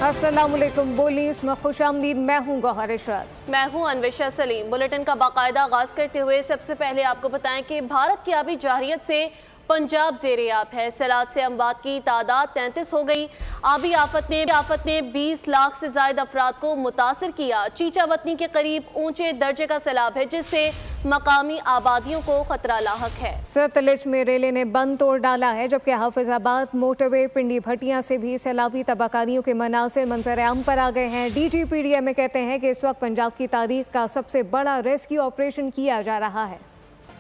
अस्सलामुअलैकुम। बोली इसमें खुशामदीद। मैं हूँ गौहर इशरत। मैं हूँ अन्वेशा सलीम। बुलेटिन का बाकायदा आगाज करते हुए सबसे पहले आपको बताएं कि भारत की आबी जारहियत से पंजाब ज़ेर-ए-आब है। सैलाब से अमवात की तादाद 33 हो गई। आबी आफत ने 20 लाख से ज्यादा अफराद को मुतासर किया। चीचा वतनी के करीब ऊंचे दर्जे का सैलाब है, जिससे मकामी आबादियों को खतरा लाहक है। सतलज में रेले ने बंद तोड़ डाला है, जबकि हाफिजाबाद मोटरवे पिंडी भटिया से भी सैलाबी तबाकारियों के मनासिर मंजर आम पर आ गए हैं। DGPDMA कहते हैं कि इस वक्त पंजाब की तारीख का सबसे बड़ा रेस्क्यू ऑपरेशन किया जा रहा है।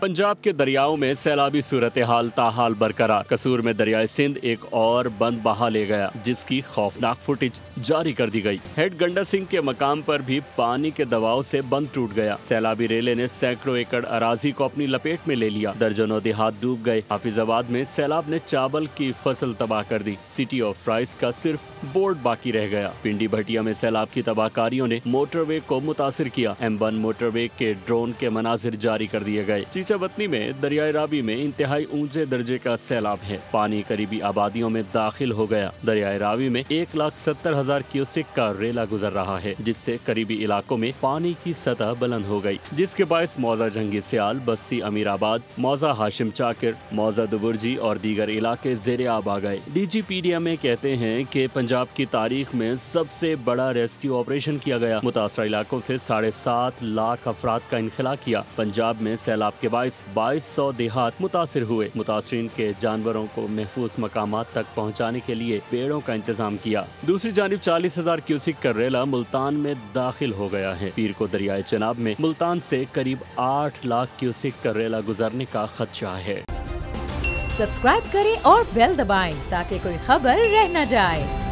पंजाब के दरियाओं में सैलाबी सूरत हाल ताहाल बरकरार। कसूर में दरियाए सिंध एक और बंद बहा ले गया, जिसकी खौफनाक फुटेज जारी कर दी गई। हेड गंडा सिंह के मकाम पर भी पानी के दबाव से बंद टूट गया। सैलाबी रेले ने सैकड़ों एकड़ अराजी को अपनी लपेट में ले लिया। दर्जनों देहात डूब गए। हाफिजाबाद में सैलाब ने चावल की फसल तबाह कर दी। सिटी ऑफ राइस का सिर्फ बोर्ड बाकी रह गया। पिंडी भटिया में सैलाब की तबाहकारियों ने मोटरवे को मुतासिर किया। M1 मोटरवे के ड्रोन के मनाजिर जारी कर दिए गए। वतनी में दरियाए रावी में इंतहाई ऊंचे दर्जे का सैलाब है। पानी करीबी आबादियों में दाखिल हो गया। दरियाए रावी में 1,70,000 क्यूसेक का रेला गुजर रहा है, जिससे करीबी इलाकों में पानी की सतह बुलंद हो गई, जिसके बायस मौजा जंगी सियाल, बस्ती अमीराबाद, मौजा हाशिम चाकिर, मौजा दुबुर्जी और दीगर इलाके ज़ेर-ए-आब आ गए। DGPDMA कहते हैं कि पंजाब की तारीख में सबसे बड़ा रेस्क्यू ऑपरेशन किया गया। मुतासरा इलाकों से 7.5 लाख अफराद का इनखला किया। पंजाब में सैलाब के 2200 देहात मुतासिर हुए। मुतासरीन के जानवरों को महफूज मकामात तक पहुँचाने के लिए पेड़ों का इंतजाम किया। दूसरी जानिब 40,000 क्यूसिक का रेला मुल्तान में दाखिल हो गया है। पीर को दरियाए चनाब में मुल्तान से करीब 8 लाख क्यूसिक का रेला गुजरने का खदशा है। सब्सक्राइब करें और बेल दबाएं ताकि कोई खबर रह न जाए।